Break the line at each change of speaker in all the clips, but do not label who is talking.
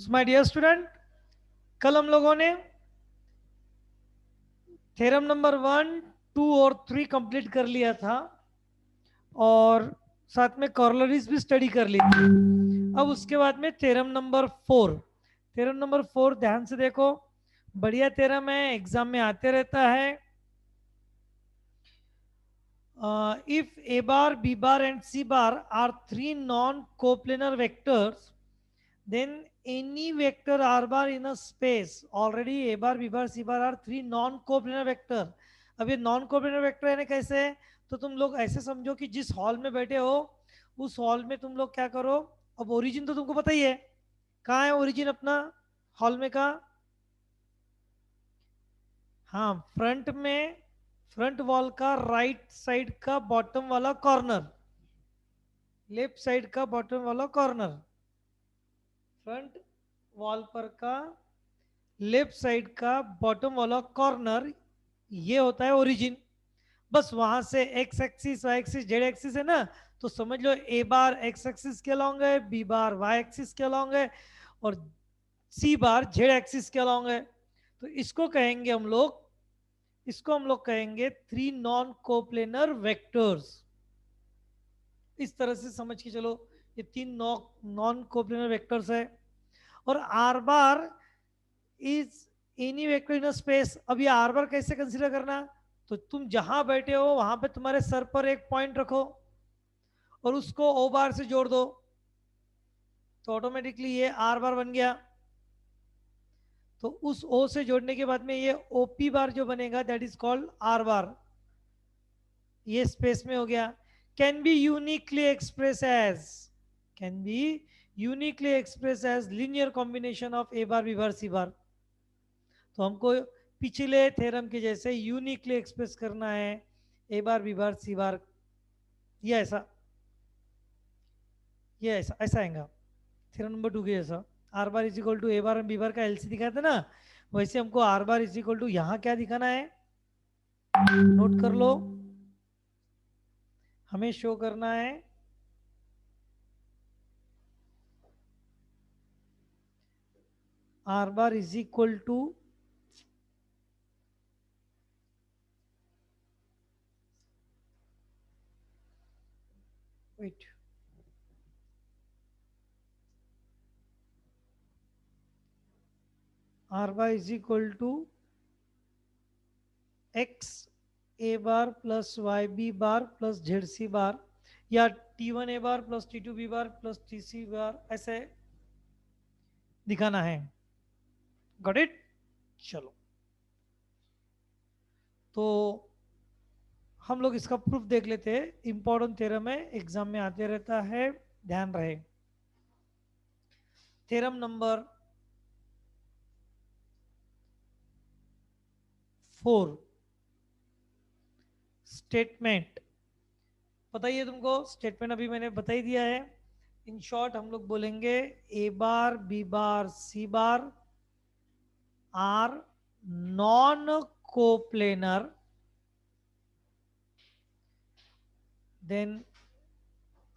My dear student, कल हम लोगों ने थ्योरम नंबर 1, 2 और 3 कंप्लीट कर लिया था और साथ में कॉर्लरीज भी स्टडी कर ली थी। अब उसके बाद में थ्योरम नंबर 4 ध्यान से देखो, बढ़िया थ्योरम है, एग्जाम में आते रहता है। If a bar, b bar and c bar are three non-coplanar vectors, then any vector r bar in a space, already a bar, b bar, c bar are three non-coplanar vector. अब ये non coplanar vector यानी कैसे है, तो तुम लोग ऐसे समझो कि जिस हॉल में बैठे हो उस हॉल में तुम लोग क्या करो। अब ओरिजिन तो तुमको पता ही है, कहाँ है ओरिजिन अपना हॉल में का। हाँ, फ्रंट में, फ्रंट वॉल का राइट साइड का बॉटम वाला कॉर्नर, लेफ्ट साइड का बॉटम वाला कॉर्नर, फ्रंट वॉल पर का लेफ्ट साइड का बॉटम वाला कॉर्नर, ये होता है ओरिजिन। बस वहां से X axis, Y axis, Z axis है ना, तो समझ लो ए बार एक्स एक्सिस के अलॉन्ग है, बी बार वाई एक्सिस के अलॉन्ग है और सी बार जेड एक्सिस के अलॉन्ग है। तो इसको हम लोग कहेंगे थ्री नॉन कोप्लेनर वेक्टर्स। इस तरह से समझ के चलो, ये तीन नॉन कोप्लेनर वेक्टर्स है। और are bar is any vector in space. अब ये आर बार कैसे कंसीडर करना, तो तुम जहां बैठे हो वहां पे तुम्हारे सर पर एक पॉइंट रखो और उसको ओ बार से जोड़ दो, तो ऑटोमेटिकली ये आर बार बन गया। तो उस ओ से जोड़ने के बाद में ये ओपी बार जो बनेगा that is called r bar, ये स्पेस में हो गया। Can be uniquely express as, can be uniquely express as linear combination of A bar B bar C bar. तो हमको पिछले थ्योरम के जैसे यूनिकली एक्सप्रेस करना है ए बार बी बार सी बार, ये ऐसा, ये ऐसा ऐसा आएगा थ्योरम नंबर 2 के जैसा। R bar is equal to A bar B bar का एलसी दिखाया था ना, वैसे हमको R bar is equal to यहाँ क्या दिखाना है, नोट कर लो। हमें शो करना है r bar is equal to what, r bar is equal to x a bar plus y b bar plus z c bar, या टी वन ए bar plus t two b bar plus t c bar, ऐसे दिखाना है। Got it. चलो, तो हम लोग इसका proof देख लेते हैं। इंपॉर्टेंट थ्योरम है, एग्जाम में आते रहता है, ध्यान रहे। Theorem number 4, statement. पता ही है तुमको, स्टेटमेंट अभी मैंने बता ही दिया है। इन शॉर्ट हम लोग बोलेंगे a bar B bar C bar are non coplanar, then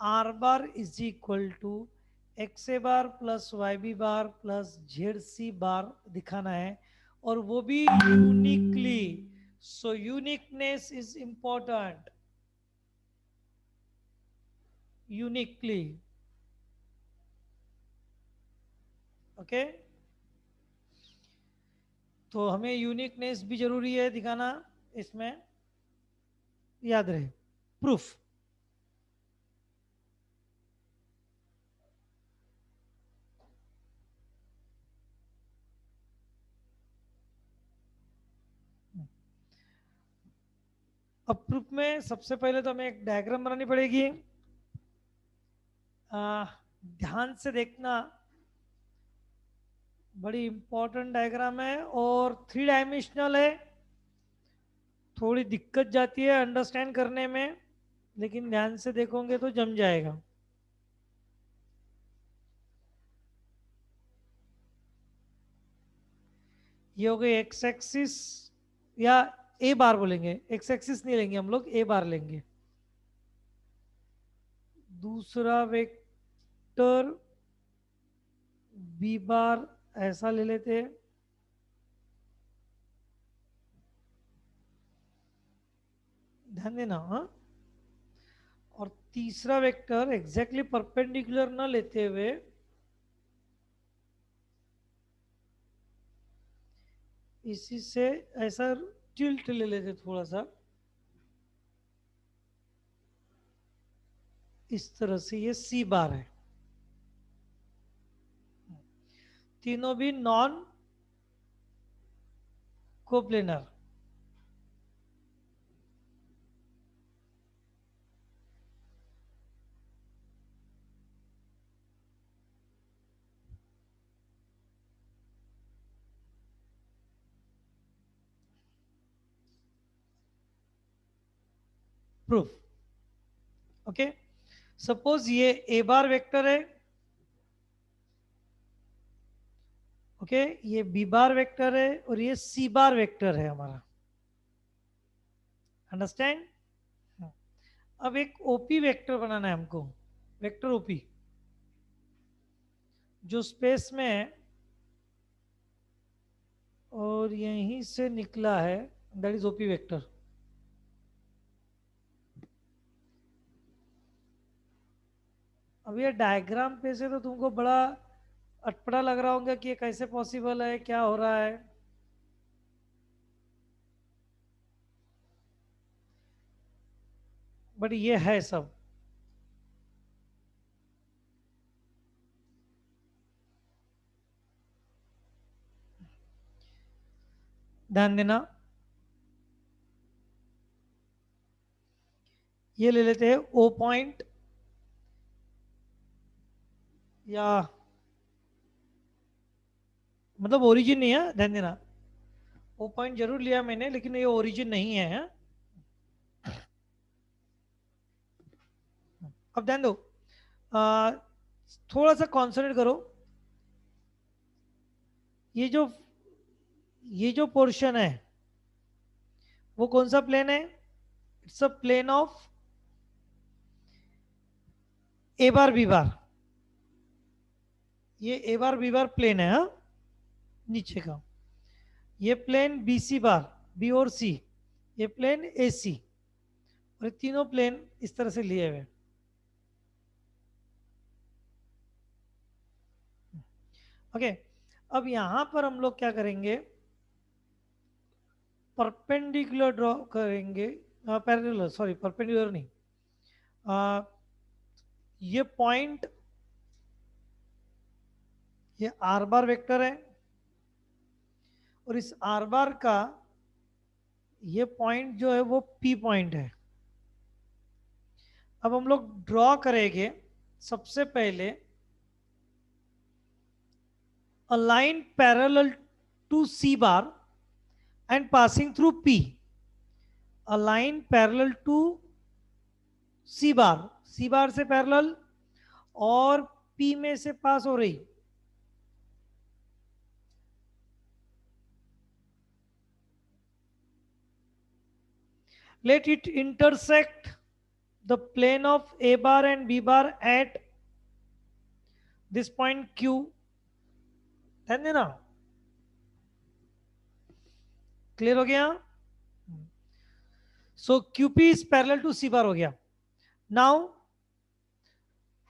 r bar is equal to x a bar plus y b bar plus z c bar दिखाना है, और वो भी uniquely. So uniqueness is important, uniquely. Okay, तो हमें uniqueness भी जरूरी है दिखाना इसमें, याद रहे। प्रूफ, अब प्रूफ में सबसे पहले तो हमें एक डायग्राम बनानी पड़ेगी। ध्यान से देखना, बड़ी इंपॉर्टेंट डायग्राम है और 3 डायमेंशनल है। थोड़ी दिक्कत जाती है अंडरस्टैंड करने में, लेकिन ध्यान से देखोगे तो जम जाएगा। ये हो गई एक्स एक्सिस, या ए बार बोलेंगे, एक्स एक्सिस नहीं लेंगे हम लोग, ए बार लेंगे। दूसरा वेक्टर बी बार ऐसा ले लेते हैं, ध्यान देना हाँ। और तीसरा वेक्टर एग्जैक्टली परपेंडिकुलर ना लेते हुए इसी से ऐसा टिल्ट ले लेते थोड़ा सा, इस तरह से, ये सी बार है। तीनों भी non coplanar. Proof. Okay, suppose ये ए बार वेक्टर है, ओके ये बी बार वेक्टर है और ये सी बार वेक्टर है हमारा। अंडरस्टैंड? अब एक ओपी वेक्टर बनाना है हमको, वेक्टर ओपी जो स्पेस में है और यहीं से निकला है, दैट इज ओपी वेक्टर। अब ये डायग्राम पे से तो तुमको बड़ा अटपटा लग रहा होगा कि ये कैसे पॉसिबल है, क्या हो रहा है। बट ये है सब। ध्यान देना, ये ले लेते हैं ओ पॉइंट, या मतलब ओरिजिन नहीं है, ध्यान देना ओ पॉइंट जरूर लिया मैंने लेकिन ये ओरिजिन नहीं है हाँ? अब ध्यान दो, आ, थोड़ा सा कॉन्सेंट्रेट करो। ये जो ये जो पोर्शन है वो कौन सा प्लेन है? It's a plane of A bar B bar. ये A bar B bar plane है हाँ? नीचे का ये plain B C bar, B और सी, ये प्लेन ए सी, और ये तीनों प्लेन इस तरह से लिए हुए। ओके, अब यहां पर हम लोग क्या करेंगे, परपेंडिकुलर ड्रॉ करेंगे, पैरेलल, सॉरी परपेंडिकुलर नहीं, आ, ये पॉइंट, ये आर बार वेक्टर है और इस आर बार का ये पॉइंट जो है वो पी पॉइंट है। अब हम लोग ड्रॉ करेंगे सबसे पहले a line parallel to C bar and passing through P, a line parallel to C bar, C bar से पैरेलल और P में से पास हो रही। Let it intersect the plane of A bar and B bar at this point Q। ध्यान देना, clear हो गया? So QP is parallel to C bar हो गया। Now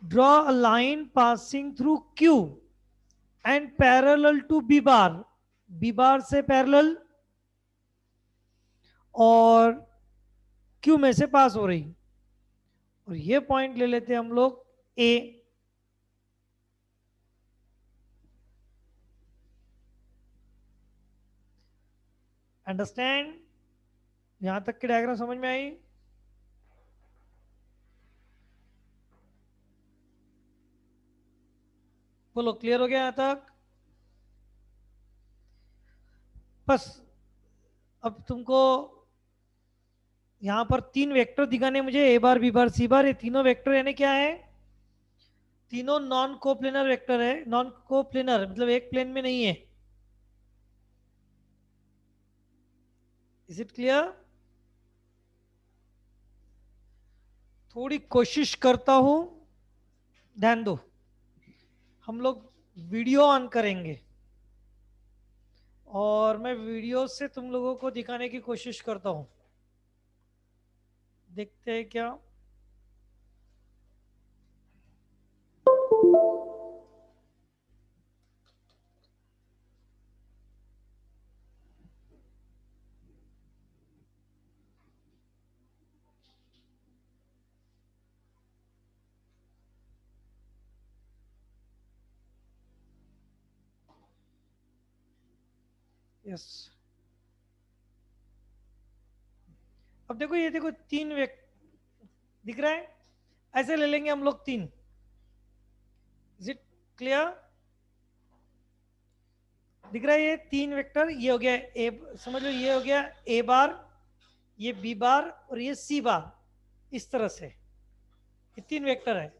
draw a line passing through Q and parallel to B bar, B bar से parallel और Q में से पास हो रही, और ये पॉइंट ले लेते हैं हम लोग A। अंडरस्टैंड? यहां तक की डायग्राम समझ में आई? बोलो क्लियर हो गया यहां तक? बस अब तुमको यहां पर तीन वेक्टर दिखाने मुझे, ए बार बी बार सी बार। ये तीनों वेक्टर यानी क्या है? तीनों नॉन कोप्लेनर वेक्टर है। नॉन कोप्लेनर मतलब एक प्लेन में नहीं है। Is it clear? थोड़ी कोशिश करता हूं, ध्यान दो। हम लोग वीडियो ऑन करेंगे और मैं वीडियो से तुम लोगों को दिखाने की कोशिश करता हूं, देखते हैं क्या। यस, अब देखो, ये देखो तीन व्यक्ति दिख रहा है, ऐसे ले लेंगे हम लोग तीन। Is it clear? दिख रहा है ये तीन वेक्टर, ये हो गया ए, समझ लो ये हो गया ए बार, ये बी बार और ये सी बार। इस तरह से ये तीन वेक्टर है,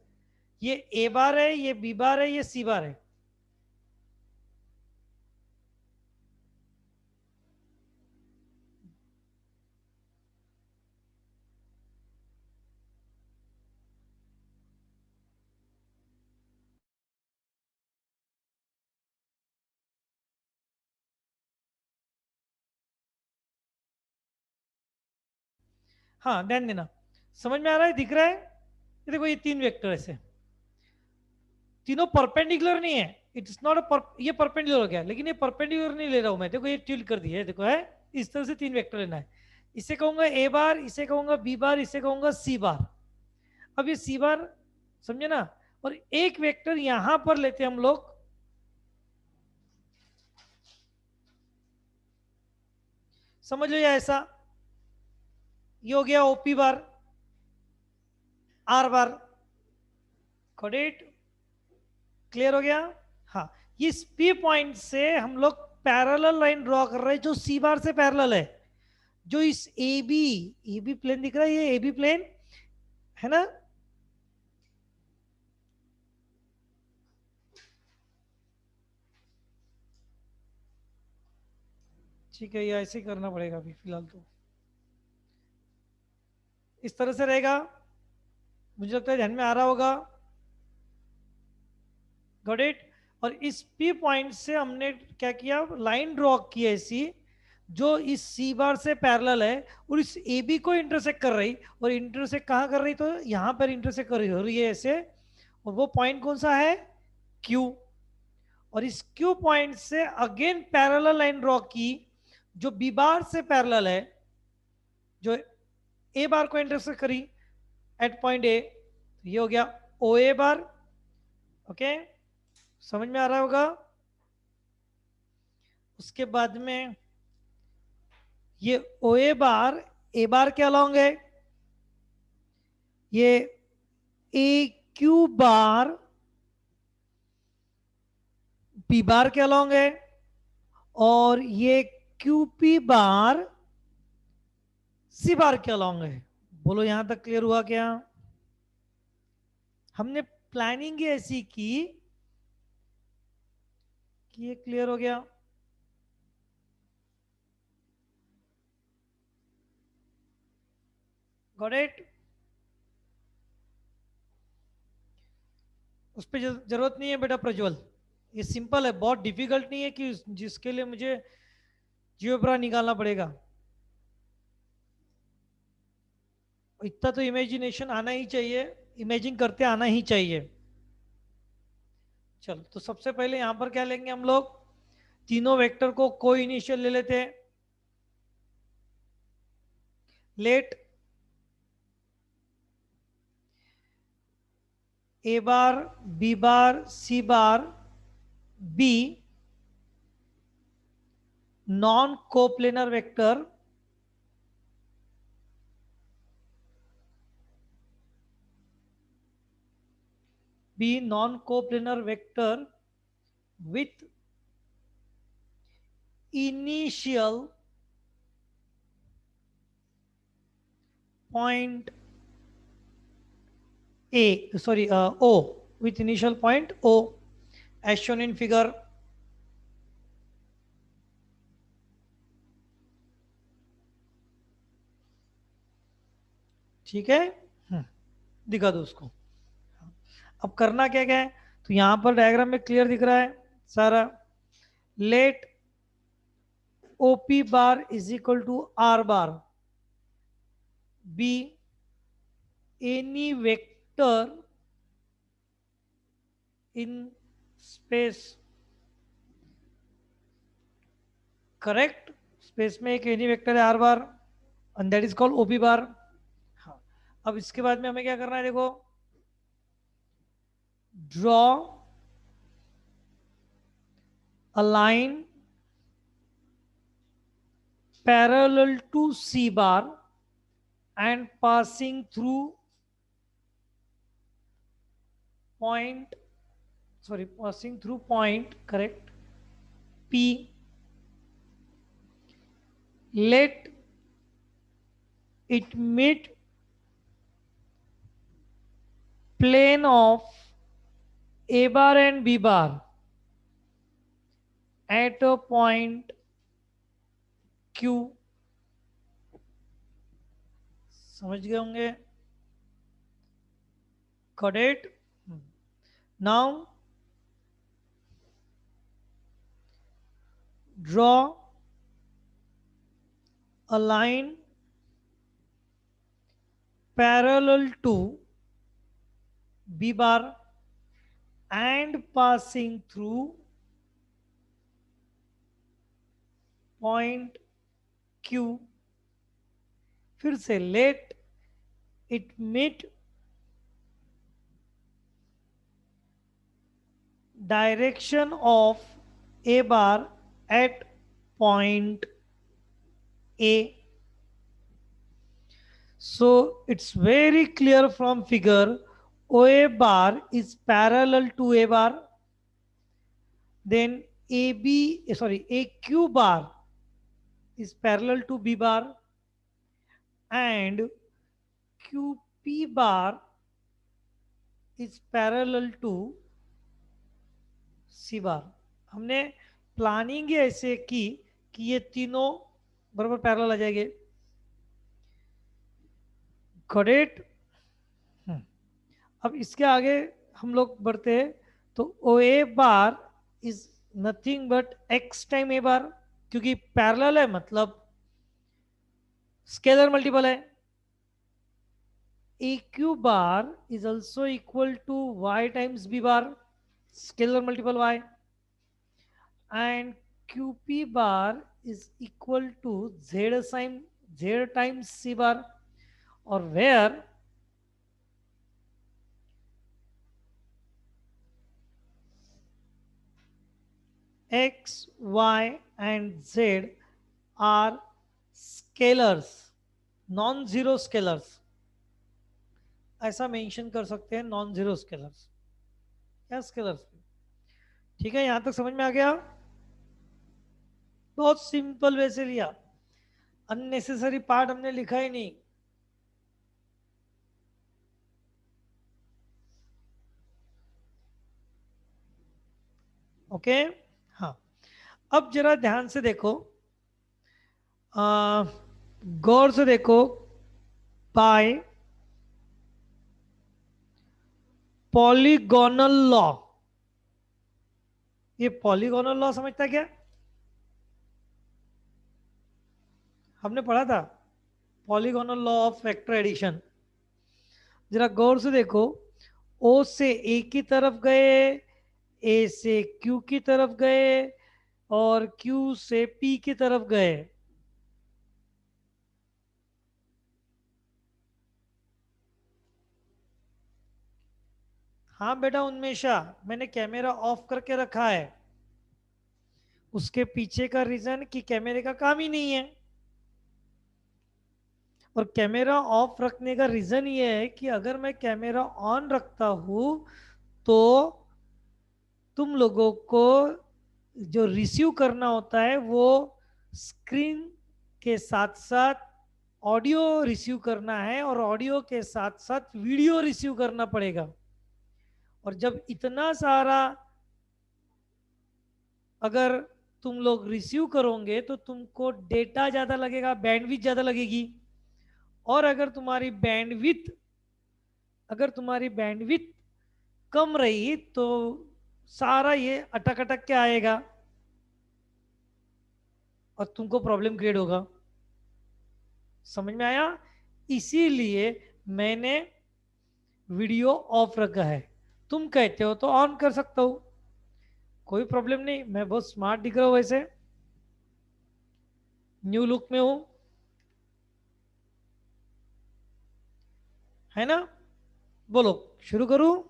ये ए बार है, ये बी बार है, ये सी बार है। हाँ, ध्यान देना, समझ में आ रहा है, दिख रहा है? ये देखो ये तीन वेक्टर ऐसे, तीनों परपेंडिकुलर नहीं है, इट्स नॉट ये परपेंडिकुलर हो गया, लेकिन ये परपेंडिकुलर नहीं ले रहा हूं मैं, देखो ये टिल्ट कर दिया है, देखो है, इस तरह से तीन वेक्टर लेना है। इसे कहूंगा ए बार, इसे कहूंगा बी बार, इसे कहूंगा सी बार। अब ये सी बार, समझे ना? और एक वेक्टर यहां पर लेते हैं हम लोग, समझ लो, या ऐसा, ये हो गया OP bar, are bar. Caudate clear हो गया? हाँ, इस पी पॉइंट से हम लोग पैरेलल लाइन ड्रॉ कर रहे हैं जो सी बार से पैरेलल है, जो इस ए बी प्लेन दिख रहा है, ये ए बी प्लेन है ना? ठीक है, ये ऐसे ही करना पड़ेगा अभी फिलहाल तो, इस तरह से रहेगा, मुझे लगता है ध्यान में आ रहा होगा। Got it? और इस पी पॉइंट से हमने क्या किया, लाइन ड्रॉ की ऐसी जो इस सी बार से पैरेलल है और इस ए बी को इंटरसेक्ट कर रही, और इंटरसेक्ट कहाँ कर रही, तो यहां पर इंटरसेक्ट कर रही हो रही है ऐसे, और वो पॉइंट कौन सा है, क्यू। और इस क्यू पॉइंट से अगेन पैरेलल लाइन ड्रॉ की जो बी बार से पैरेलल है, जो ए बार को इंटरसेक्ट करी एट पॉइंट ए, ये हो गया ओ ए बार। ओके, समझ में आ रहा होगा? उसके बाद में ये ओ ए बार क्या लॉन्ग है, ये ए क्यू बार बी बार के अलॉन्ग है, और ये क्यू पी बार सी बार के अलॉन्ग है। बोलो यहां तक क्लियर हुआ क्या? हमने प्लानिंग ऐसी की कि ये क्लियर हो गया। Got it? उस पर जरूरत नहीं है बेटा प्रज्वल, ये सिंपल है, बहुत डिफिकल्ट नहीं है कि जिसके लिए मुझे जियोब्रा निकालना पड़ेगा। इतना तो इमेजिनेशन आना ही चाहिए, इमेजिन करते आना ही चाहिए। चलो, तो सबसे पहले यहां पर क्या लेंगे हम लोग, तीनों वेक्टर को को इनिशियल ले लेते हैं। Let A bar B bar C bar be non coplanar vector be non coplanar vector with initial point A, sorry, O, with initial point O as shown in figure। ठीक है, दिखा दो उसको। अब करना क्या क्या है, तो यहां पर डायग्राम में क्लियर दिख रहा है सारा। Let OP bar is equal to R bar be any vector in space, correct. Space में एक एनी वेक्टर है R bar and that is called OP बार। हाँ, अब इसके बाद में हमें क्या करना है, देखो, draw a line parallel to C bar and passing through point, sorry, passing through point, correct, P. Let it meet plane of A bar and B bar at a point Q. समझ गए होंगे, got it? Now draw a line parallel to B bar and passing through point Q. फिर से let it meet direction of A bar at point A. So it's very clear from figure, OA bar is parallel to A bar, then AQ bar is parallel to B bar and QP bar is parallel to C bar. हमने planning ऐसे की कि ये तीनों बराबर parallel आ जाएंगे, got it? अब इसके आगे हम लोग बढ़ते हैं, तो o a bar is nothing but x time a bar, क्योंकि पैरेलल है मतलब स्केलर मल्टीपल है। A q bar is also equal to y times b bar, scalar multiple y, and QP bar is equal to Z times C bar, or where X, Y and Z are scalars, non zero scalars, ऐसा mention कर सकते हैं, non zero scalars या scalars. ठीक है, यहां तक समझ में आ गया? बहुत सिंपल वे से लिया, अननेसेसरी पार्ट हमने लिखा ही नहीं। ओके, हाँ, अब जरा ध्यान से देखो, गौर से देखो, बाय पॉलीगोनल लॉ, ये पॉलीगोनल लॉ समझता क्या? हमने पढ़ा था polygonal law of vector addition. जरा गौर से देखो, ओ से ए की तरफ गए, ए से क्यू की तरफ गए और क्यू से पी की तरफ गए। हाँ बेटा उन्मेषा, मैंने कैमरा ऑफ करके रखा है, उसके पीछे का रीजन कि कैमरे का काम ही नहीं है, और कैमरा ऑफ रखने का रीजन ये है कि अगर मैं कैमरा ऑन रखता हूं तो तुम लोगों को जो रिसीव करना होता है वो स्क्रीन के साथ साथ ऑडियो रिसीव करना है, और ऑडियो के साथ साथ वीडियो रिसीव करना पड़ेगा। और जब इतना सारा अगर तुम लोग रिसीव करोगे तो तुमको डेटा ज़्यादा लगेगा, बैंडविड्थ ज़्यादा लगेगी, और अगर तुम्हारी बैंडविड्थ कम रही तो सारा ये अटक अटक के आएगा और तुमको प्रॉब्लम क्रिएट होगा। समझ में आया? इसीलिए मैंने वीडियो ऑफ रखा है। तुम कहते हो तो ऑन कर सकता हूं, कोई प्रॉब्लम नहीं। मैं बहुत स्मार्ट दिख रहा हूं वैसे, न्यू लुक में हूं, है ना? बोलो, शुरू करूं?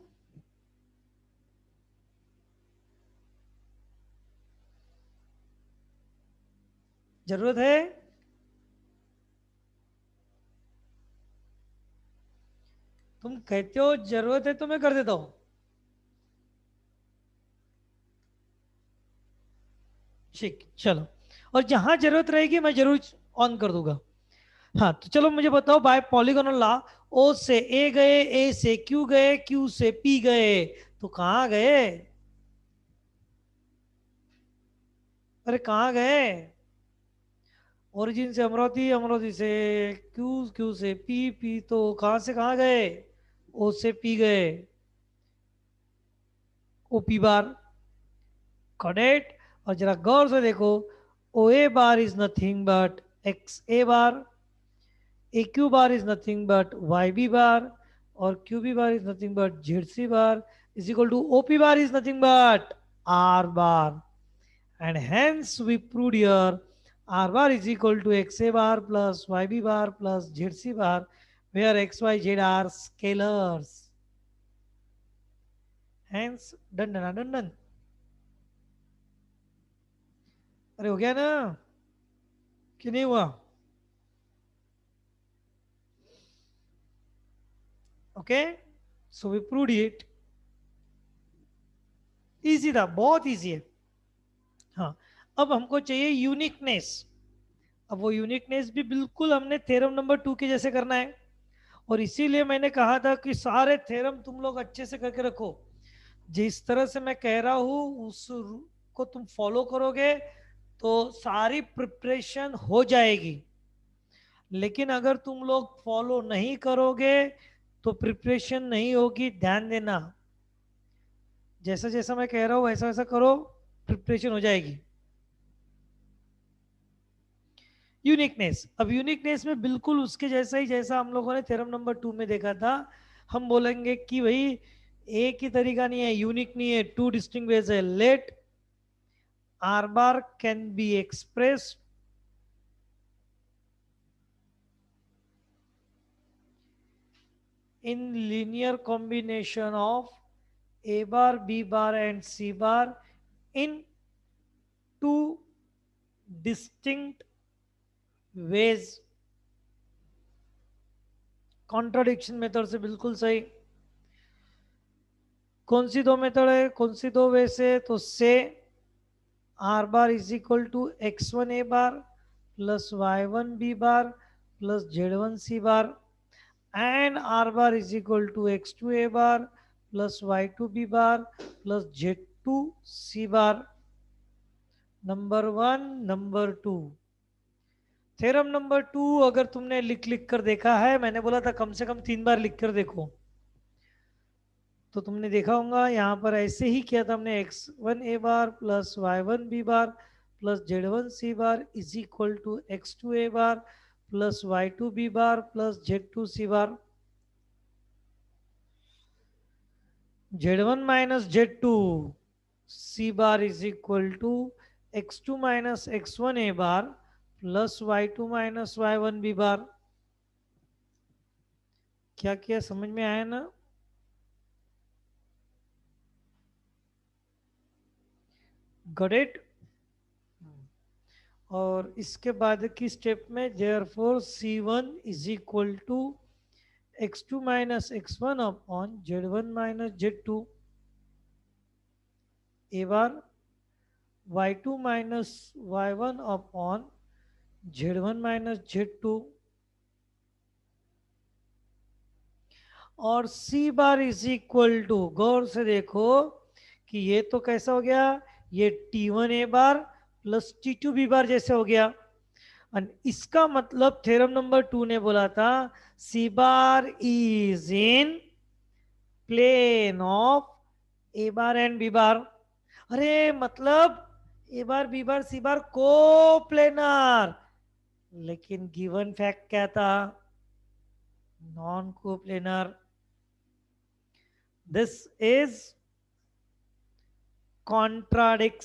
जरूरत है? तुम कहते हो जरूरत है तो मैं कर देता हूं। ठीक, चलो। और जहां जरूरत रहेगी मैं जरूर ऑन कर दूंगा। हाँ, तो चलो मुझे बताओ, बाय पॉलीगोनल लॉ, ओ से ए गए, ए से क्यू गए, क्यू से पी गए, तो कहां गए? अरे कहां गए? ओरिजिन से अमरावती, अमरावती से क्यू, क्यू से पी, पी तो कहां से कहां गए? ओ से पी गए, ओपी बार। करेक्ट। और जरा गौर से देखो, o a bar is nothing but x a bar, a q bar is nothing but y b bar, और q b bar is nothing but z c bar, is equal to o p bar is nothing but r bar. And hence we proved here R bar is equal to XA bar plus YB bar plus ZC bar, where X, Y, Z are scalars. Hence, done, done, done, done. अरे हो गया ना? कि नहीं हुआ? Okay, so we proved it. Easy था, बहुत easy है। हाँ, अब हमको चाहिए यूनिकनेस। अब वो यूनिकनेस भी बिल्कुल हमने थ्योरम नंबर 2 के जैसे करना है, और इसीलिए मैंने कहा था कि सारे थ्योरम तुम लोग अच्छे से करके रखो। जिस तरह से मैं कह रहा हूं उस को तुम फॉलो करोगे तो सारी प्रिपरेशन हो जाएगी। लेकिन अगर तुम लोग फॉलो नहीं करोगे तो प्रिपरेशन नहीं होगी, ध्यान देना। जैसा जैसा मैं कह रहा हूं वैसा वैसा करो, प्रिपरेशन हो जाएगी। यूनिकनेस, अब यूनिकनेस में बिल्कुल उसके जैसा ही, जैसा हम लोगों ने थ्योरम नंबर 2 में देखा था। हम बोलेंगे कि भाई एक ही तरीका नहीं है, यूनिक नहीं है, टू डिस्टिंक्ट वेज है। Let R bar can be expressed in linear combination of A bar, B bar and C bar in two distinct ways. Contradiction method से बिल्कुल सही। कौन सी दो मेथड है, कौन सी दो वे से? तो से R bar is equal to X one A bar plus Y one B bar plus Z one C bar, and r bar is equal to x2 a bar plus y2 b bar plus z2 c bar। Number one, number two. Theorem number 2 अगर तुमने लिख लिख कर देखा है, मैंने बोला था कम से कम 3 बार लिख कर देखो, तो तुमने देखा होगा यहाँ पर ऐसे ही किया था हमने। x1 a bar plus y1 b bar plus z1 c bar is equal to x2 a bar plus y2 b bar plus z2 c bar. z1 minus z2 c bar is equal to x2 minus x1 a bar plus y2 minus y1 b bar। क्या किया, समझ में आया ना? Got it? और इसके बाद की स्टेप में therefore c1 is equal to x2 minus x1 upon z1 minus z2 a bar, y2 minus y1 upon z1 minus z2, और C bar is equal to, गौर से देखो कि ये तो कैसा हो गया, ये T1 a bar plus T2 B bar जैसे हो गया। और इसका मतलब थ्योरम नंबर 2 ने बोला था c bar is in plane of A bar and b bar. अरे मतलब ए बार बी बार सी बार को प्लेनर, लेकिन गिवन फैक्ट क्या था? Non coplanar. This is contradict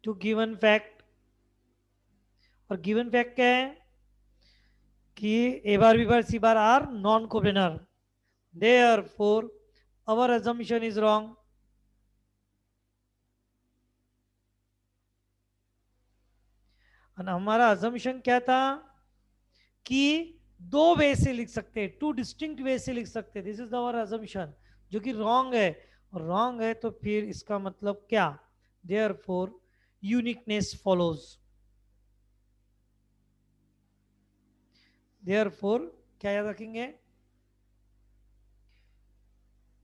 to given fact. और गिवन फैक्ट क्या है कि a bar B bar C bar are non coplanar, therefore our assumption is wrong. हमारा assumption क्या था कि दो वे से लिख सकते हैं, टू डिस्टिंक्ट वे से लिख सकते हैं, दिस इज आवर assumption, जो कि रॉन्ग है। और रॉन्ग है तो फिर इसका मतलब क्या? Therefore uniqueness follows. देयरफॉर क्या याद रखेंगे?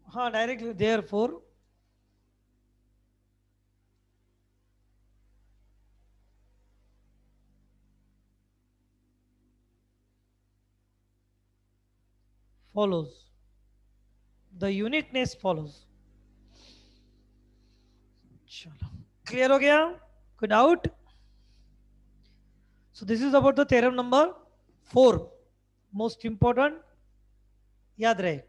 हाँ directly, therefore follows, the uniqueness follows। चलो क्लियर हो गया? कोई doubt? So this is about the theorem number 4, most important, याद रहे।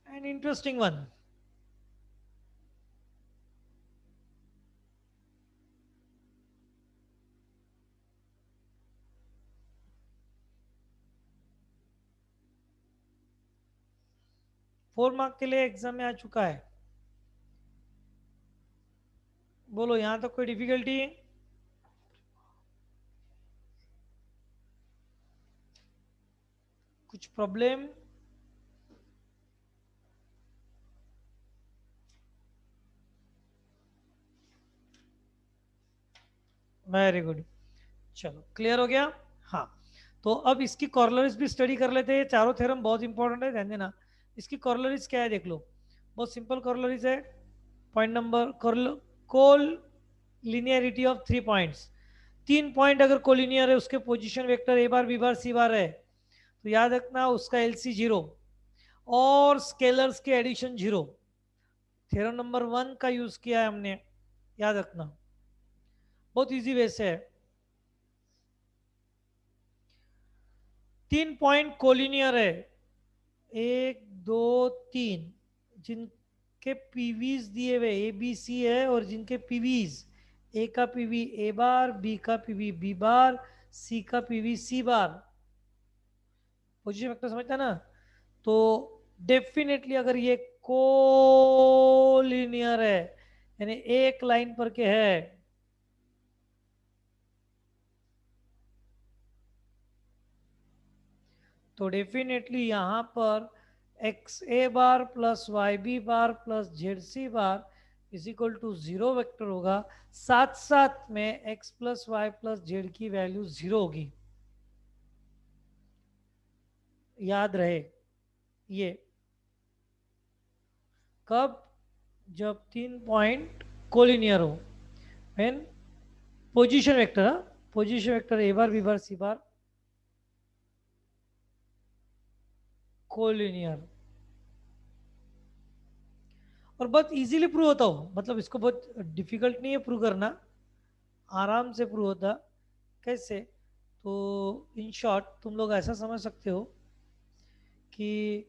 An interesting one. 4 मार्क के लिए एग्जाम में आ चुका है। बोलो यहां तक कोई डिफिकल्टी? कुछ प्रॉब्लम? Very good. चलो क्लियर हो गया? हाँ। तो अब इसकी कॉर्लरीज भी स्टडी कर लेते हैं। चारों थ्योरम बहुत इंपॉर्टेंट है, ध्यान देना। इसकी कॉर्लरीज क्या है देख लो, बहुत सिंपल कॉर्लरीज है। Point number collinearity of 3 points. 3 point अगर कोलिनियर है, उसके position vector a bar B bar C bar है, तो याद रखना उसका एलसी 0 और स्केलर्स के एडिशन 0। थ्योरम नंबर 1 का यूज किया है हमने, याद रखना, बहुत इजी वे से है। 3 पॉइंट कोलिनियर है, 1 2 3, जिनके पीवीज दिए हुए ए बी सी है, और जिनके पीवीज ए का पीवी ए बार, बी का पीवी बी बार, सी का पीवी सी बार। पोजीशन वेक्टर समझता ना? तो डेफिनेटली अगर ये कोलिनियर है, यानी एक लाइन पर के है, तो डेफिनेटली यहां पर x a bar plus y b bar plus z c bar is equal to 0 vector होगा। साथ साथ में x plus y plus z की वैल्यू 0 होगी, याद रहे ये। कब? जब 3 पॉइंट कोलिनियर हो, when position vector, position vector a bar B bar C bar collinear. और बहुत इजीली प्रूव होता हो, मतलब इसको बहुत डिफिकल्ट नहीं है प्रूव करना, आराम से प्रूव होता। कैसे? तो इन शॉर्ट तुम लोग ऐसा समझ सकते हो कि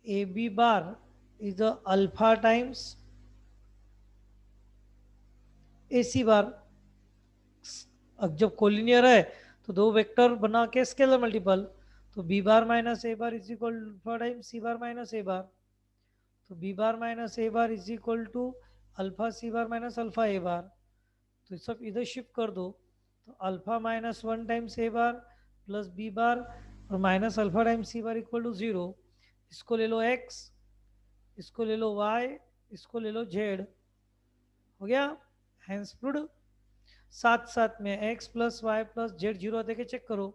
a b bar is alpha times a c bar. अब जब कोलिनियर है तो दो वेक्टर बना के स्केलर मल्टीपल, तो b bar minus a bar is equal alpha times c bar minus a bar. तो b bar minus a bar is equal to alpha c bar minus alpha a bar. तो सब इधर shift कर दो, तो alpha minus 1 times a bar plus b bar और minus alpha times c bar equal to 0। इसको ले लो x, इसको ले लो y, इसको ले लो z। हो गया? Hence proved. साथ साथ में x plus y plus z 0 आते के चेक करो,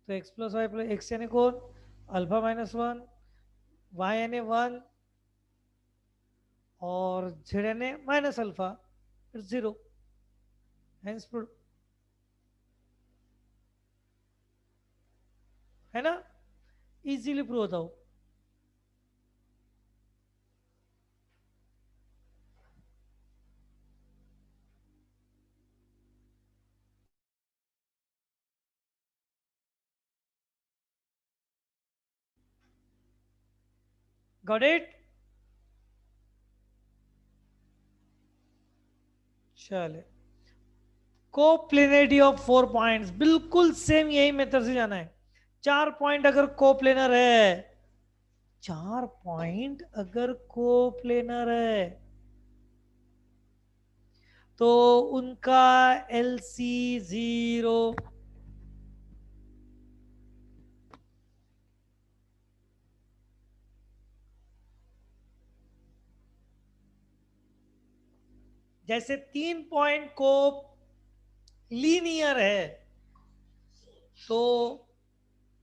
तो x plus y plus x यानी कौन? अल्फा माइनस 1, वाई यानी 1 और z यानी माइनस अल्फा, फिर 0। Hence proved. है ना, इजीली प्रूव होता हो। Got it? चले, कोप्लेनरिटी ऑफ 4 पॉइंट्स, बिल्कुल सेम यही मेथड से जाना है। 4 पॉइंट अगर कोप्लेनर है, 4 पॉइंट अगर कोप्लेनर है, तो उनका एलसी 0। जैसे 3 पॉइंट को लीनियर है तो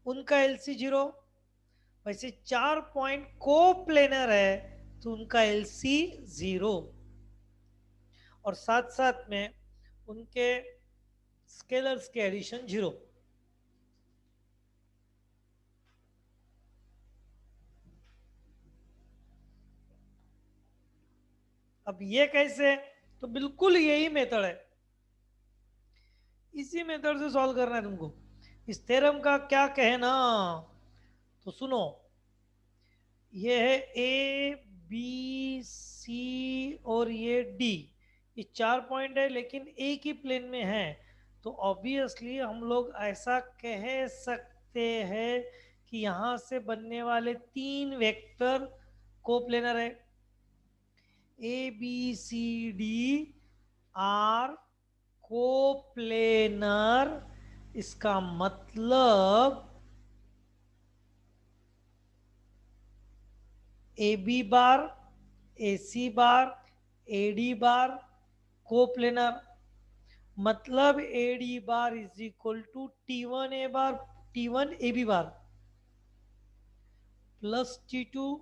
उनका एलसी 0, वैसे 4 पॉइंट को प्लेनर है तो उनका एलसी 0, और साथ साथ में उनके स्केलर्स के एडिशन 0। अब ये कैसे? तो बिल्कुल यही मेथड है, इसी मेथड से सॉल्व करना है तुमको। इस थ्योरम का क्या कहना, तो सुनो, ये है ए बी सी और ये डी, ये 4 पॉइंट है लेकिन एक ही प्लेन में है, तो ऑब्वियसली हम लोग ऐसा कह सकते हैं कि यहां से बनने वाले 3 वेक्टर कोप्लेनर है। A b c d are coplanar, इसका मतलब a b bar, a c bar, a d bar coplanar, मतलब a d bar is equal to T1 a bar, T1 a b bar plus T2,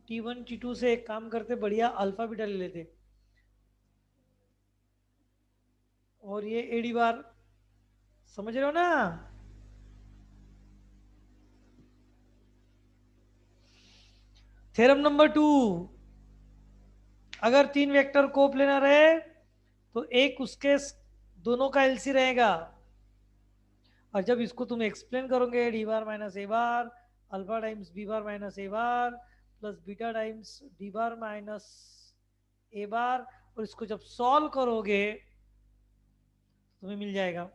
T1 T2 से एक काम करते, बढ़िया alpha beta ले लेते, और ये ए डी बार, समझ रहे हो ना? थ्योरम नंबर 2, अगर 3 वेक्टर कोप्लेनर है तो एक उसके दोनों का एलसी रहेगा, और जब इसको तुम एक्सप्लेन करोगे d bar minus a bar alpha times b bar minus a bar plus beta times d bar minus a bar, और इसको जब सॉल्व करोगे तुम्हें मिल जाएगा,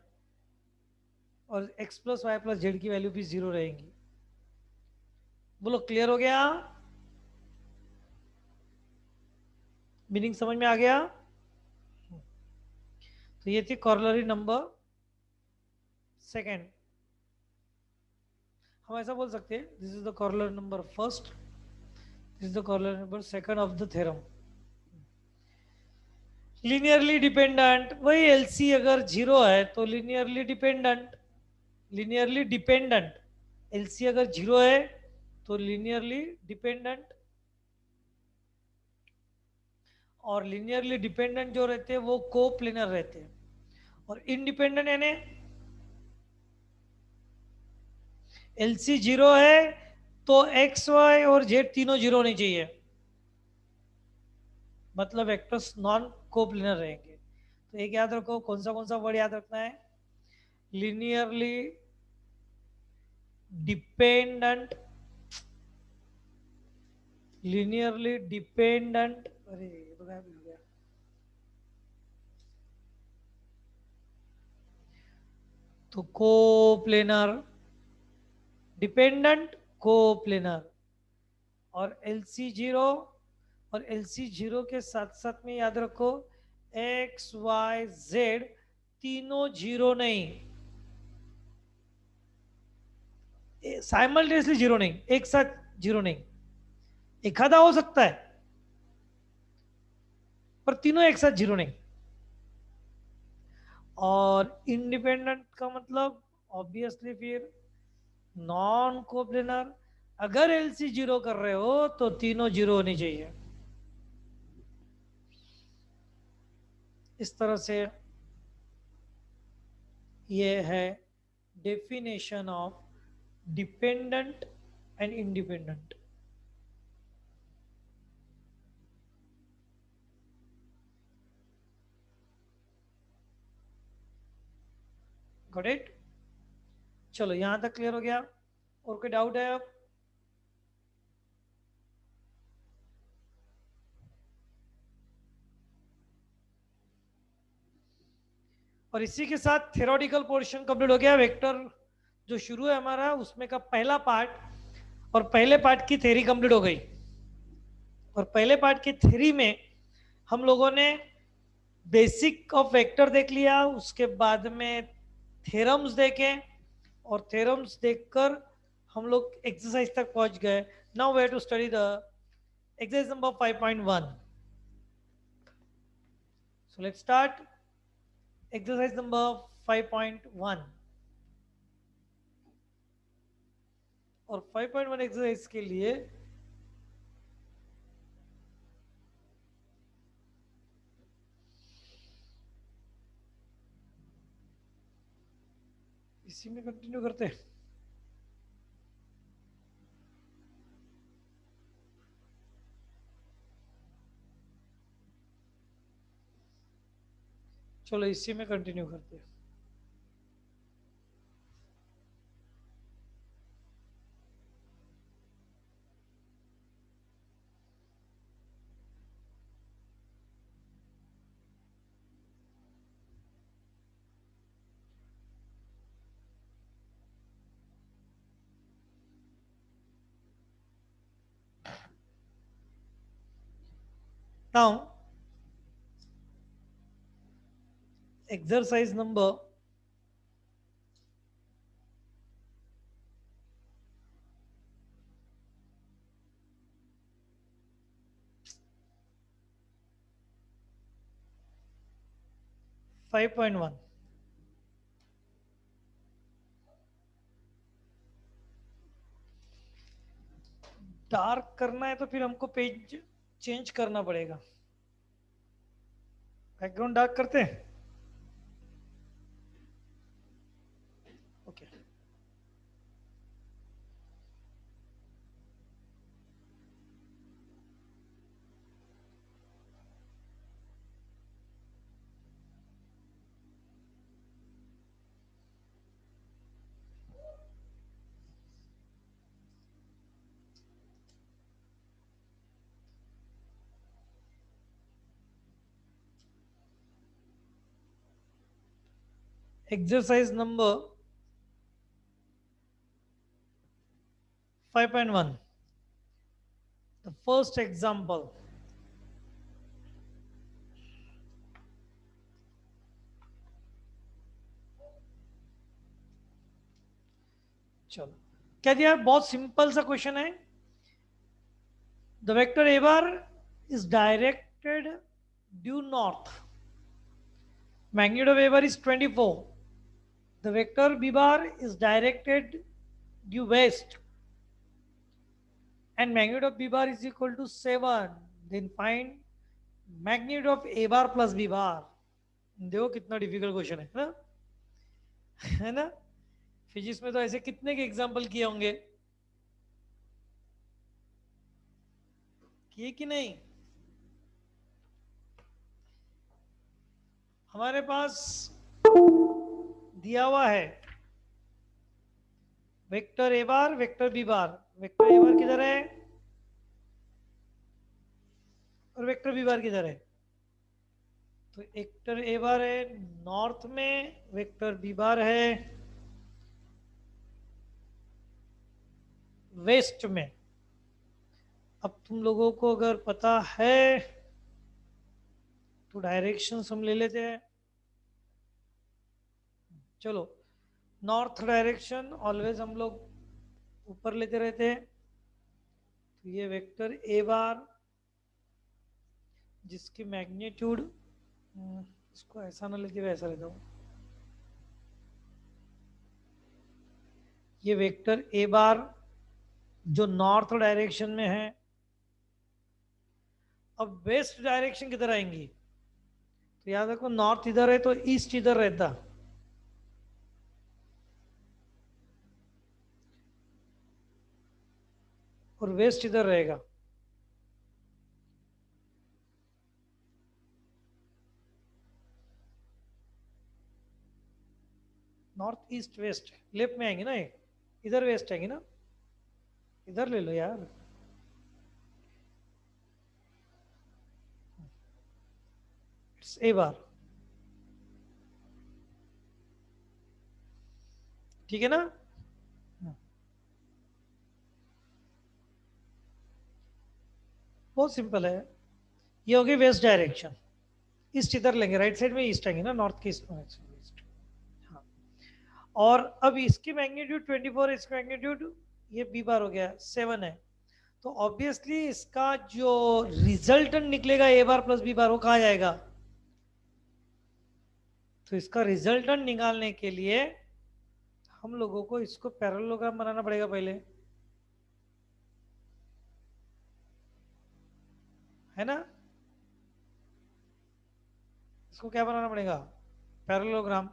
और x plus y plus z की वैल्यू भी 0 रहेंगी। बोलो क्लियर हो गया? मीनिंग समझ में आ गया? तो ये थी कॉर्लरी नंबर सेकेंड। हम ऐसा बोल सकते हैं, this is the corollary number first, this is the corollary number second of the theorem. Linearly dependent, वही एलसी अगर 0 है तो linearly dependent, linearly dependent, LC अगर 0 है तो लीनियरली डिपेंडेंट, और लीनियरली डिपेंडेंट जो रहते हैं वो कोप्लेनर रहते हैं, और इंडिपेंडेंट यानी एलसी 0 है तो एक्स वाई और जेड तीनों 0 होनी चाहिए, मतलब वेक्टर्स नॉन कोप्लेनर रहेंगे। तो एक याद रखो, कौन सा वर्ड याद रखना है, लीनियरली डिपेंडेंट, लीनियरली डिपेंडेंट, अरे ये तो गायब हो गया, तो कोप्लेनर, डिपेंडेंट कोप्लेनर, और एलसी 0, और एलसी 0 के साथ साथ में याद रखो एक्स वाई जेड तीनों 0 नहीं, साइमल्टेनियसली 0 नहीं, एक साथ 0 नहीं, एक आधा हो सकता है पर तीनों एक साथ 0 नहीं। और इंडिपेंडेंट का मतलब ऑब्वियसली फिर नॉन कोप्लेनर, अगर एलसी 0 कर रहे हो तो तीनों 0 होनी चाहिए। इस तरह से ये है definition of dependent and independent. Got it? चलो यहां तक क्लियर हो गया? और कोई डाउट है अब? और इसी के साथ थ्योरेटिकल पोर्शन कंप्लीट हो गया। वेक्टर जो शुरू है हमारा उसमें का पहला पार्ट, और पहले पार्ट की थ्योरी कंप्लीट हो गई। और पहले पार्ट की थ्योरी में हम लोगों ने बेसिक ऑफ वेक्टर देख लिया, उसके बाद में थ्योरम्स देखे, और थ्योरम्स देखकर हम लोग एक्सरसाइज तक पहुंच गए। Now we have to study the exercise number 5.1। So let's start exercise number 5.1। और 5.1 एक्सरसाइज के लिए इसी में कंटिन्यू करते हैं। चलो इसी में कंटिन्यू करते हैं। Now, exercise number 5.1। डार्क करना है तो फिर हमको पेज चेंज करना पड़ेगा। बैकग्राउंड डार्क करते हैं। Okay exercise number 5.1, the first example। चलो क्या दिया है? बहुत सिंपल सा क्वेश्चन है। The vector a bar is directed due north, magnitude of A bar is 24। The vector b bar is directed due west and magnitude of b bar is equal to 7, then find magnitude of a bar plus b bar। देखो कितना difficult question है ना, है ना? Physics में तो ऐसे कितने के एग्जांपल किए होंगे, किए कि नहीं? हमारे पास दिया हुआ है vector a bar, vector b bar. Vector a bar किधर है और वेक्टर बी बार किधर है? तो वेक्टर ए बार है नॉर्थ में, वेक्टर बी बार है वेस्ट में। अब तुम लोगों को अगर पता है तो डायरेक्शन हम ले लेते हैं। चलो नॉर्थ डायरेक्शन ऑलवेज हम लोग ऊपर लेते रहते हैं। तो ये वेक्टर ए बार जिसकी मैग्नीट्यूड, इसको ऐसा ना लेते हुए ऐसा लेता हूँ। ये वेक्टर ए बार जो नॉर्थ डायरेक्शन में है। अब वेस्ट डायरेक्शन किधर आएंगी? तो याद रखो नॉर्थ इधर है तो ईस्ट इधर रहता। और वेस्ट इधर रहेगा। नॉर्थ ईस्ट वेस्ट लेफ्ट में आएंगे ना, ये इधर वेस्ट आएंगे ना, इधर ले लो यार। इट्स ए बार, ठीक है ना। बहुत सिंपल है। ये होगी वेस्ट डायरेक्शन, ईस्ट इधर लेंगे, राइट साइड में ईस्ट आएंगे ना, नॉर्थ के ईस्ट में ईस्ट। हाँ, और अब इसकी मैग्नीट्यूड 24, इसकी मैग्नीट्यूड ये बी बार हो गया 7 है, तो ऑब्वियसली इसका जो रिजल्टेंट निकलेगा ए बार प्लस बी बार, वो कहा जाएगा। तो इसका रिजल्टेंट निकालने के लिए हम लोगों को इसको पैरेललोग्राम बनाना पड़ेगा पहले, है ना। इसको क्या बनाना पड़ेगा, पैरेललोग्राम।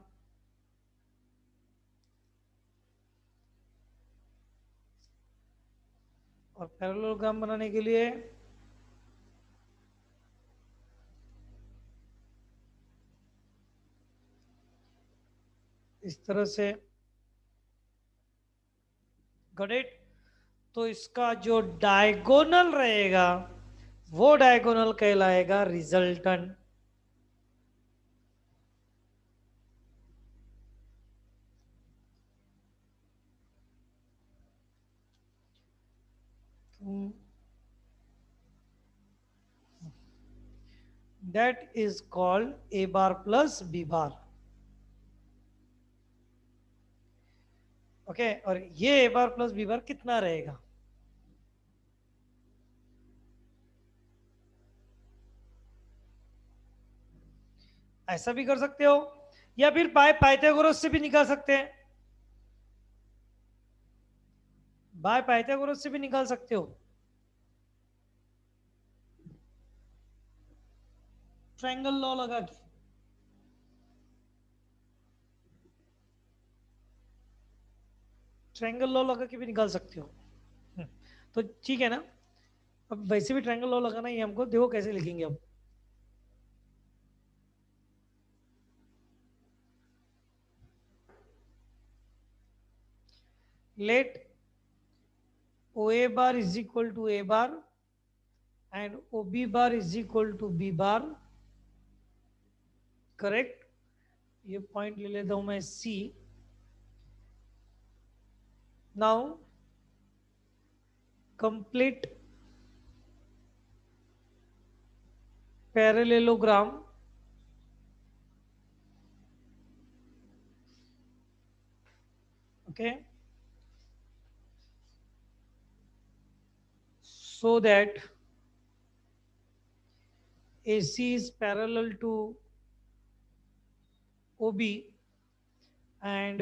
और पैरेललोग्राम बनाने के लिए इस तरह से गॉट इट। तो इसका जो डायगोनल रहेगा वो डायगोनल कहलाएगा resultant. That is called a bar plus b bar. Okay, और ये ए बार प्लस बी बार कितना रहेगा, ऐसा भी कर सकते हो या फिर बाय पाइथागोरस से भी निकाल सकते हैं, बाय पाइथागोरस से भी निकाल सकते हो। ट्रायंगल लॉ लगा के, ट्रायंगल लॉ लगा के भी निकाल सकते हो। तो ठीक है ना। अब वैसे भी ट्रायंगल लॉ लगाना ही हमको, देखो कैसे लिखेंगे अब। Let o a bar is equal to A bar and o b bar is equal to b bar, correct. ये पॉइंट ले लेता हूं मैं c. Now complete parallelogram okay, so that AC is parallel to OB and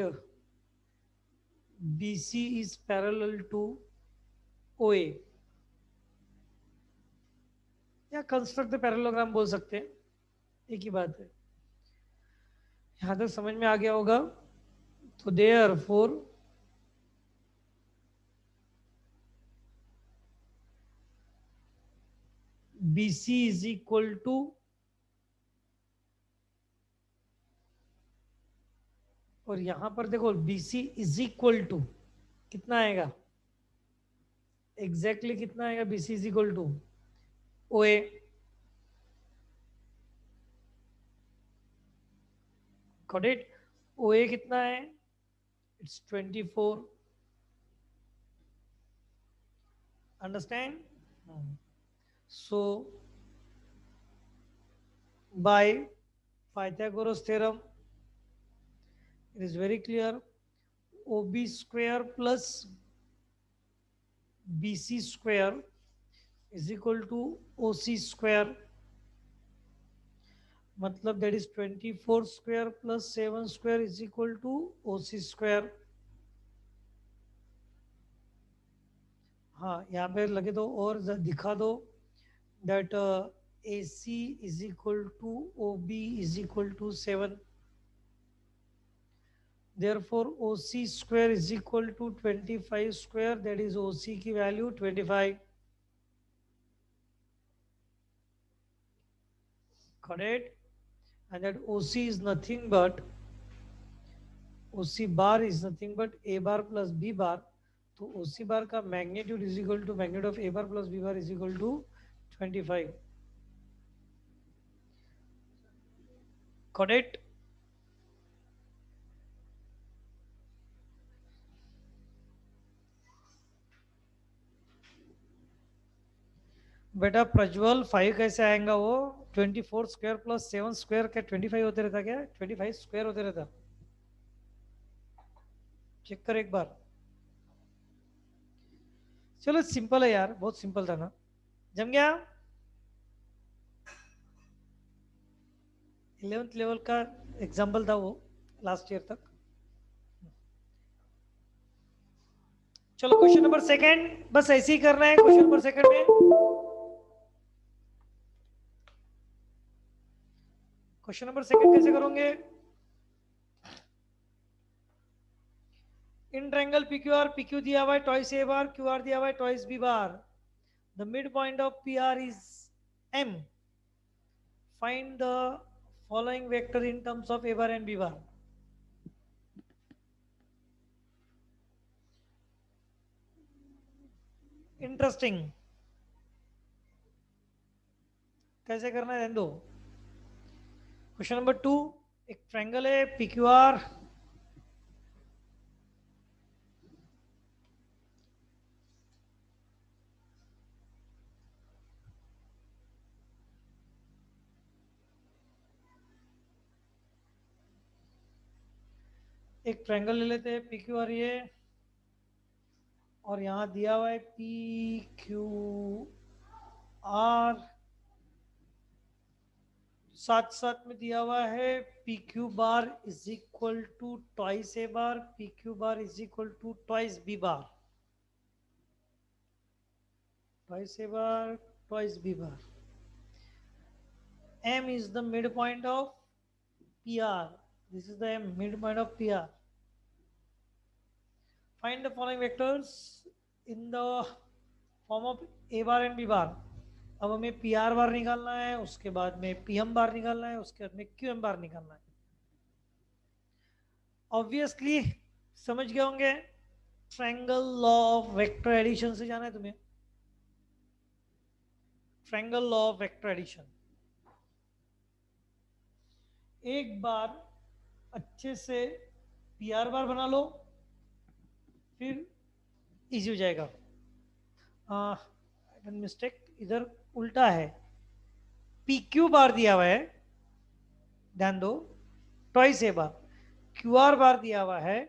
BC is parallel to OA, या construct the parallelogram बोल सकते हैं, एक ही बात है। यहां तक समझ में आ गया होगा। तो therefore BC is equal to, और यहां पर देखो BC इज इक्वल टू कितना आएगा, एग्जैक्टली कितना आएगा, BC is equal to OA। Got it. OA कितना है, it's 24, understand. So by Pythagoras theorem it is very clear, OB square plus BC square is equal to OC square, मतलब that is 24 square plus 7 square is equal to OC square। हाँ, यहाँ पे लगे दो और दिखा दो that AC is equal to OB is equal to 7। Therefore OC square is equal to 25 square, that is OC की value 25. Correct? And that OC is nothing but OC bar is nothing but A bar plus B bar. तो OC bar का magnitude is equal to magnitude of A bar plus B bar is equal to 25. Correct? बेटा प्रज्वल 5 कैसे आएगा वो? 24 square plus 7 square क्या 25 होते रहता? क्या 25 स्क्वायर होते रहता? चेक कर एक बार. चलो सिंपल है यार, बहुत सिंपल था ना. जम गया. 11th लेवल का एग्जाम्पल था वो, लास्ट ईयर तक. चलो क्वेश्चन नंबर सेकंड, बस ऐसे ही करना है क्वेश्चन नंबर सेकंड में. क्वेश्चन नंबर सेकंड कैसे करोगे? इन ट्रायंगल PQR, PQ दिया हुआ है ट्वाइस A बार, QR दिया हुआ है twice B bar. The mid point of PR is M. Find the following vector in terms of A bar and B bar. Interesting. कैसे करना है दो. क्वेश्चन नंबर 2, एक ट्रायंगल है PQR, एक ट्रायंगल ले लेते हैं PQR ये, और यहां दिया हुआ है PQR, साथ साथ में दिया हुआ है PQ bar is equal to twice A bar, PQ bar is equal to twice B bar. Twice A bar, twice B bar. M is the midpoint of PR. This is the M, midpoint of PR. Find the following vectors in the form of A bar and B bar. अब हमें PR बार निकालना है, उसके बाद में PM बार निकालना है, उसके बाद में QM बार निकालना है. ऑब्वियसली समझ गए होंगे. Triangle law of vector addition से जाना है तुम्हें. Triangle law of vector addition. एक बार अच्छे से PR बार बना लो, फिर इजी हो जाएगा. मिस्टेक इधर उल्टा है. PQ बार दिया हुआ है, ध्यान दो, twice A bar. QR bar दिया हुआ है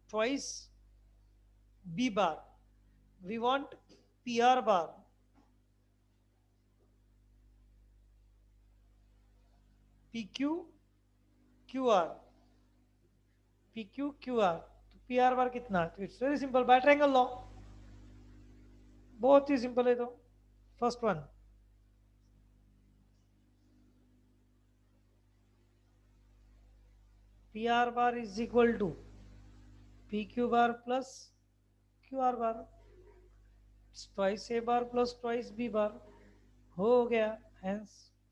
twice B bar. We want PR bar. PQ QR, PQ QR. तो PR बार कितना? तो it's very simple, by triangle law. बहुत ही सिंपल है. तो first one, PR bar is equal to PQ bar plus QR bar, twice A bar plus twice B bar. हो गया. Hence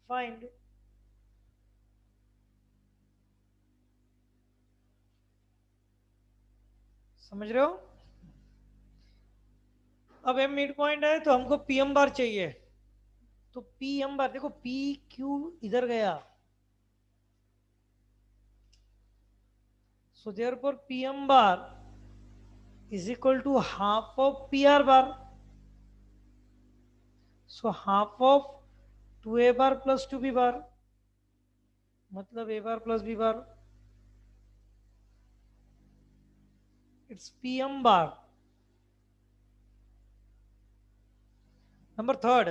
find. समझ रहे हो? अब M मिड पॉइंट है तो हमको PM बार चाहिए. तो PM बार देखो, PQ इधर गया, so therefore PM bar is equal to half of PR bar. So half of 2A bar plus 2B bar, मतलब A bar plus B bar, it's PM bar. Number third,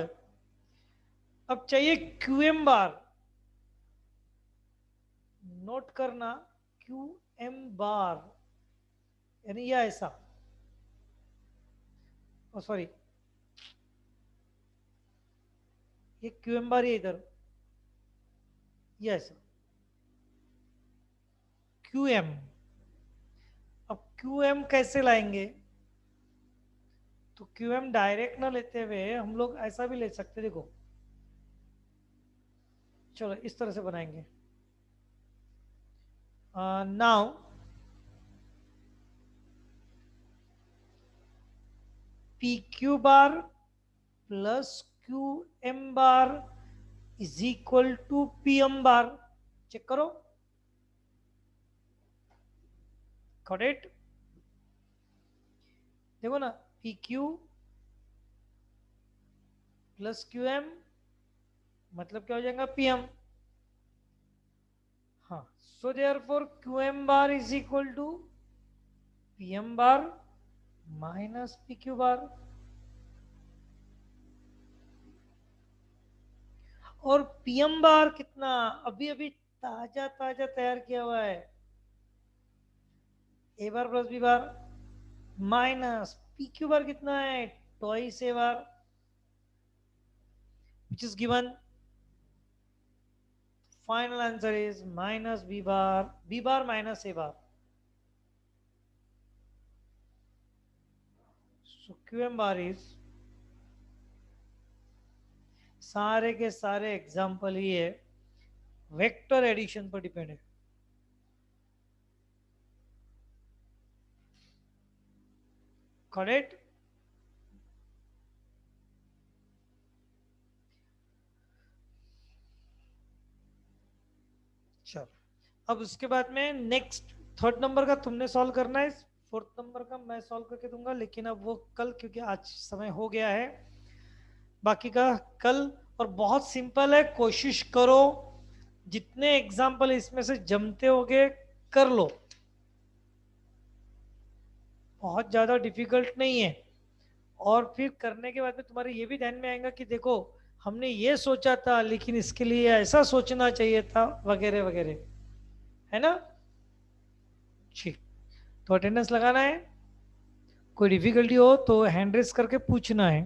अब चाहिए QM बार. Note करना, QM बार यानी यह ऐसा, sorry ये QM बार ये इधर, ये ऐसा QM. क्यू एम कैसे लाएंगे? तो क्यू एम डायरेक्ट ना लेते हुए हम लोग ऐसा भी ले सकते, देखो चलो इस तरह से बनाएंगे। Now p q bar plus q m bar is equal to p m bar. Check करो, करेक्ट? देखो ना, p q plus q m मतलब क्या हो जाएगा? P m. हाँ, so therefore q m bar is equal to p m bar minus p q bar. और PM बार कितना? अभी अभी ताजा ताजा तैयार किया हुआ है। A bar plus b bar minus p q bar कितना है? Twice a bar, which is given. Final answer is minus b bar minus a bar. So qm bar is, सारे के सारे एग्जाम्पल ही है वेक्टर एडिशन पर depend है। Correct? चलो, अब उसके बाद में नेक्स्ट थर्ड नंबर का तुमने सॉल्व करना है, फोर्थ नंबर का मैं सॉल्व करके दूंगा, लेकिन अब वो कल, क्योंकि आज समय हो गया है, बाकी का कल। और बहुत सिंपल है, कोशिश करो जितने एग्जाम्पल इसमें से जमते होगे कर लो, बहुत ज्यादा डिफिकल्ट नहीं है। और फिर करने के बाद में तुम्हारे ये भी ध्यान में आएगा कि देखो हमने ये सोचा था लेकिन इसके लिए ऐसा सोचना चाहिए था, वगैरह वगैरह, है ना? ठीक, तो अटेंडेंस लगाना है। कोई डिफिकल्टी हो तो हैंड रेस करके पूछना है।